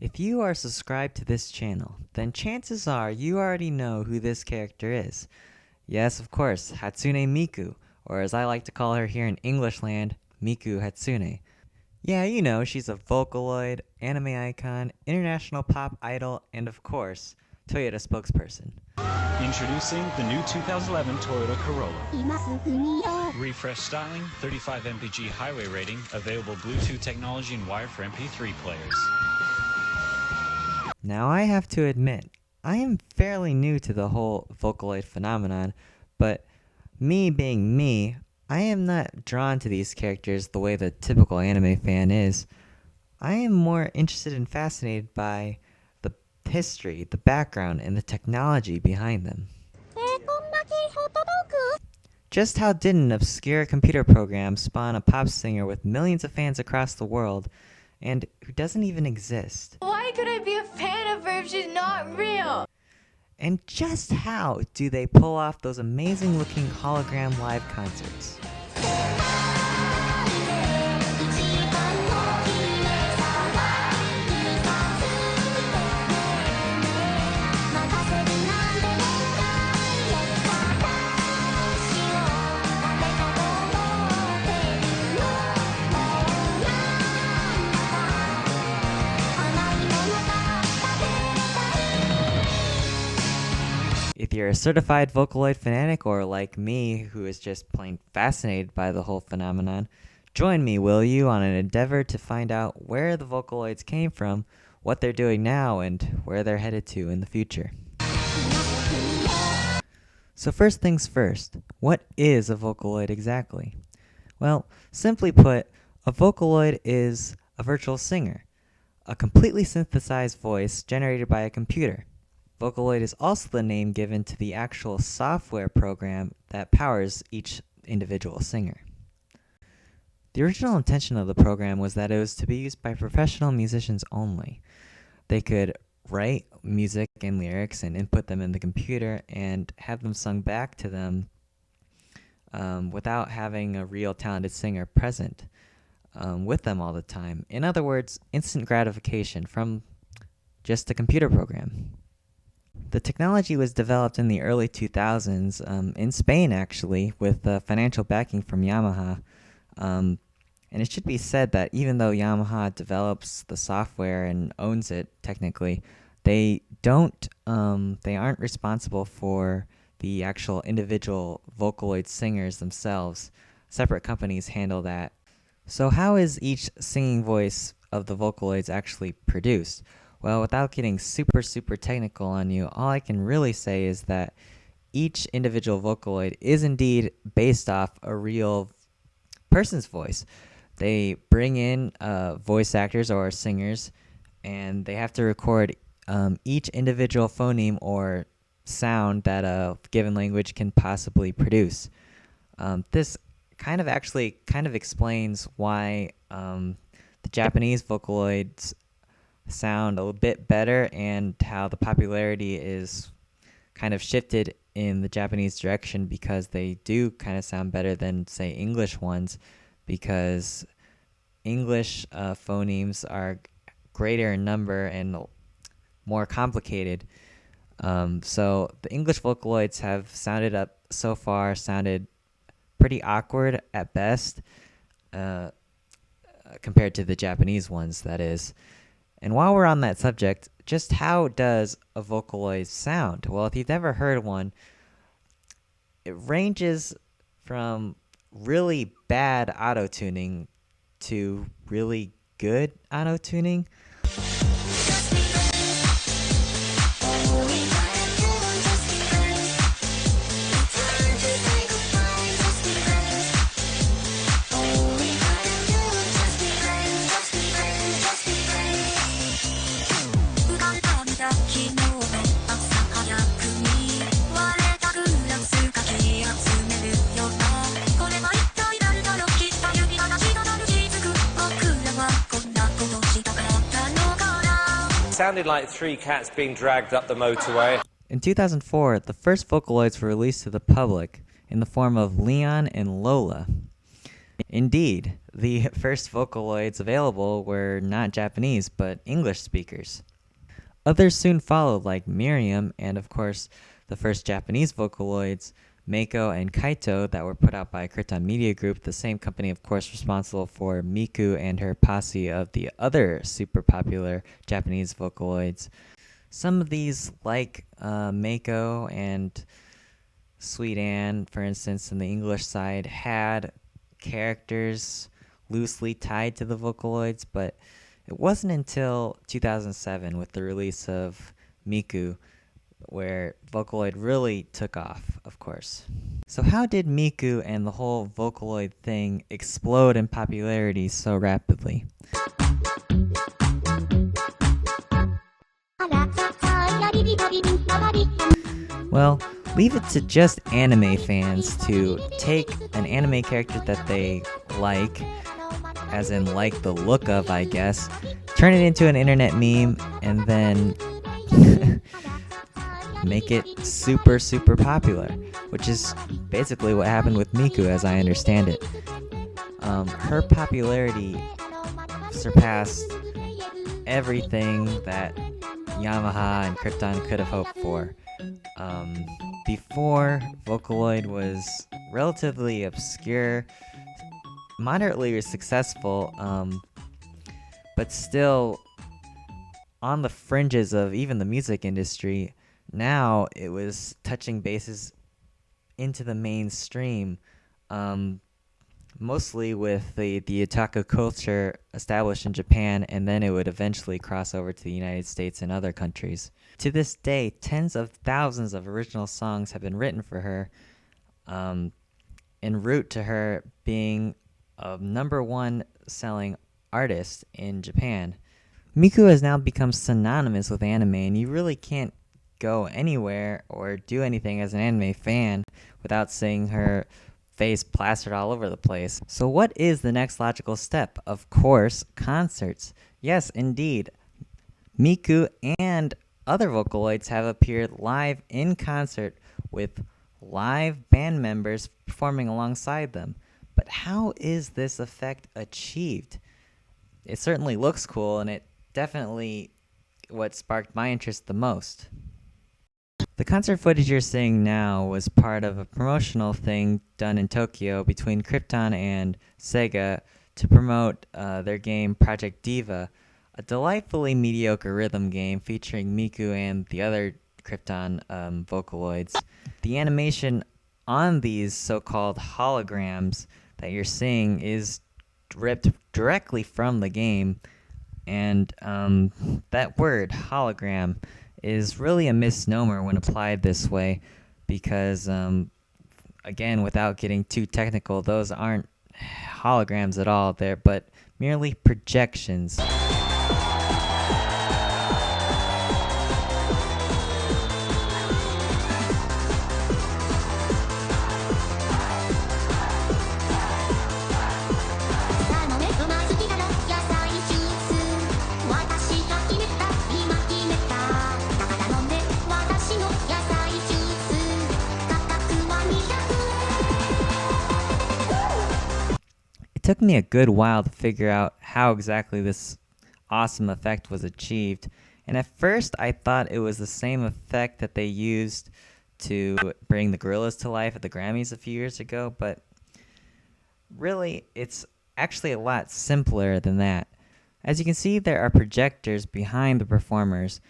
If you are subscribed to this channel, then chances are you already know who this character is. Yes, of course, Hatsune Miku, or as I like to call her here in English land, Miku Hatsune. Yeah, you know, she's a Vocaloid, anime icon, international pop idol, and of course, Toyota spokesperson. Introducing the new 2011 Toyota Corolla. Refresh styling, 35 mpg highway rating, available Bluetooth technology and wire for MP3 players. Now I have to admit, I am fairly new to the whole Vocaloid phenomenon, but me being me, I am not drawn to these characters the way the typical anime fan is. I am more interested and fascinated by the history, the background, and the technology behind them. Just how did an obscure computer program spawn a pop singer with millions of fans across the world, and who doesn't even exist? Why could I be a fan of her if she's not real? And just how do they pull off those amazing looking hologram live concerts? If you're a certified Vocaloid fanatic, or like me, who is just plain fascinated by the whole phenomenon, join me, will you, on an endeavor to find out where the Vocaloids came from, what they're doing now, and where they're headed to in the future. So first things first, what is a Vocaloid exactly? Well, simply put, a Vocaloid is a virtual singer, a completely synthesized voice generated by a computer. Vocaloid is also the name given to the actual software program that powers each individual singer. The original intention of the program was that it was to be used by professional musicians only. They could write music and lyrics and input them in the computer and have them sung back to them without having a real talented singer present with them all the time. In other words, instant gratification from just a computer program. The technology was developed in the early 2000s, in Spain actually, with financial backing from Yamaha. And it should be said that even though Yamaha develops the software and owns it technically, they aren't responsible for the actual individual Vocaloid singers themselves. Separate companies handle that. So how is each singing voice of the Vocaloids actually produced? Well, without getting super technical on you, all I can really say is that each individual Vocaloid is indeed based off a real person's voice. They bring in voice actors or singers, and they have to record each individual phoneme or sound that a given language can possibly produce. This kind of explains why the Japanese Vocaloids sound a bit better, and how the popularity is kind of shifted in the Japanese direction, because they do kind of sound better than, say, English ones, because English phonemes are greater in number and more complicated. So the English Vocaloids have sounded pretty awkward at best, compared to the Japanese ones, that is. And while we're on that subject, just how does a Vocaloid sound? Well, if you've never heard one, it ranges from really bad auto-tuning to really good auto-tuning. Sounded like three cats being dragged up the motorway. In 2004, the first Vocaloids were released to the public in the form of Leon and Lola. Indeed, the first Vocaloids available were not Japanese, but English speakers. Others soon followed, like Miriam, and of course, the first Japanese Vocaloids, Meiko and Kaito, that were put out by Krypton Media Group, the same company, of course, responsible for Miku and her posse of the other super popular Japanese Vocaloids. Some of these, like Meiko and Sweet Anne, for instance, in the English side, had characters loosely tied to the Vocaloids, but it wasn't until 2007 with the release of Miku where Vocaloid really took off, of course. So how did Miku and the whole Vocaloid thing explode in popularity so rapidly? Well, leave it to just anime fans to take an anime character that they like, as in like the look of, I guess, turn it into an internet meme, and then make it super, super popular, which is basically what happened with Miku, as I understand it. Her popularity surpassed everything that Yamaha and Krypton could have hoped for. Before, Vocaloid was relatively obscure, moderately successful, but still on the fringes of even the music industry. Now it was touching bases into the mainstream, mostly with the otaku culture established in Japan, and then it would eventually cross over to the United States and other countries. To this day, tens of thousands of original songs have been written for her, en route to her being a #1 selling artist in Japan. Miku has now become synonymous with anime, and you really can't go anywhere or do anything as an anime fan without seeing her face plastered all over the place. So what is the next logical step? Of course, concerts. Yes, indeed. Miku and other Vocaloids have appeared live in concert with live band members performing alongside them. But how is this effect achieved? It certainly looks cool, and it definitely what sparked my interest the most. The concert footage you're seeing now was part of a promotional thing done in Tokyo between Krypton and Sega to promote their game Project Diva, a delightfully mediocre rhythm game featuring Miku and the other Krypton Vocaloids. The animation on these so-called holograms that you're seeing is ripped directly from the game, and that word, hologram, is really a misnomer when applied this way because, again, without getting too technical, those aren't holograms at all, they're but merely projections. It took me a good while to figure out how exactly this awesome effect was achieved, and at first I thought it was the same effect that they used to bring the Gorillaz to life at the Grammys a few years ago, but really it's actually a lot simpler than that. As you can see, there are projectors behind the performers,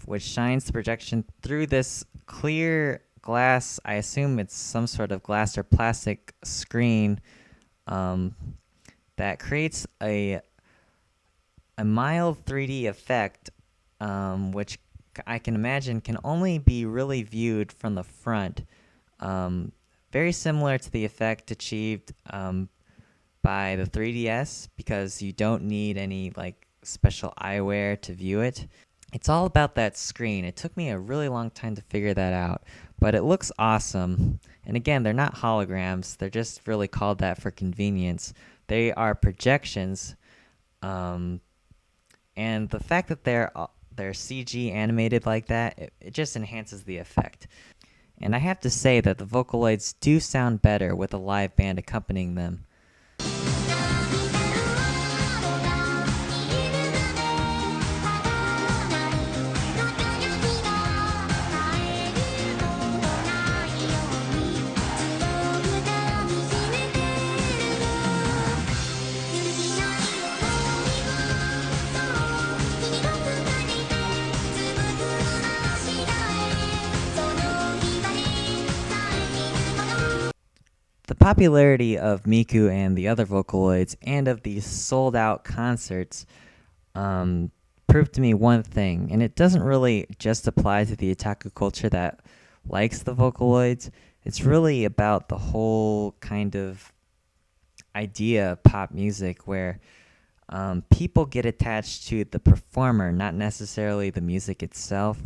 which shines the projection through this clear glass. I assume it's some sort of glass or plastic screen that creates a mild 3D effect, which I can imagine can only be really viewed from the front. Very similar to the effect achieved by the 3DS, because you don't need any like special eyewear to view it. It's all about that screen. It took me a really long time to figure that out, but it looks awesome. And again, they're not holograms. They're just really called that for convenience. They are projections, and the fact that they're CG animated like that, it just enhances the effect. And I have to say that the Vocaloids do sound better with a live band accompanying them. popularity of Miku and the other Vocaloids and of these sold-out concerts proved to me one thing, and it doesn't really just apply to the otaku culture that likes the Vocaloids. It's really about the whole kind of idea of pop music where people get attached to the performer, not necessarily the music itself.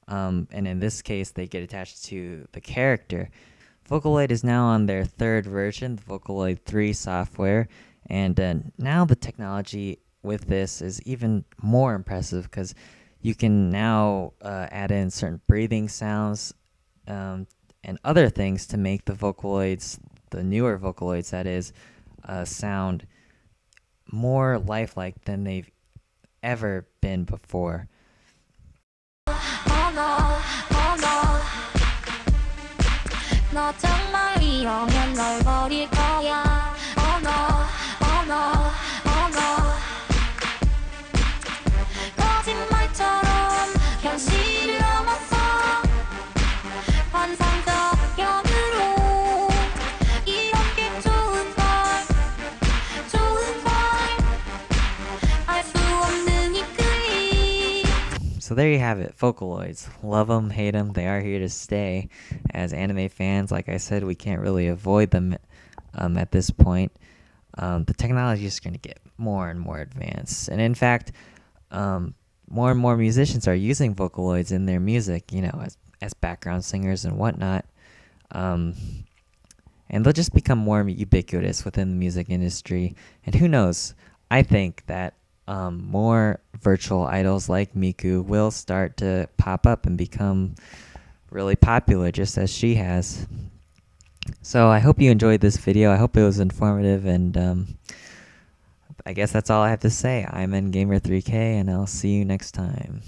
And in this case, they get attached to the character. Vocaloid is now on their third version, the Vocaloid 3 software, and now the technology with this is even more impressive because you can now add in certain breathing sounds and other things to make the Vocaloids, the newer Vocaloids that is, sound more lifelike than they've ever been before. 너 정말 이러면 널 버릴 거야. Oh no, oh no, oh no. 거짓말처럼 현실을 넘어서 환상적 연으로 이렇게 좋은 걸 알 수 없는 이 그림. So there you have it, Vocaloids. Love them, hate them, they are here to stay. As anime fans, like I said, we can't really avoid them at this point. The technology is going to get more and more advanced. And in fact, more and more musicians are using Vocaloids in their music, you know, as background singers and whatnot. And they'll just become more ubiquitous within the music industry. And who knows, I think that more virtual idols like Miku will start to pop up and become really popular just as she has. So I hope you enjoyed this video. I hope it was informative, and I guess that's all I have to say. I'm Gamer3K, and I'll see you next time.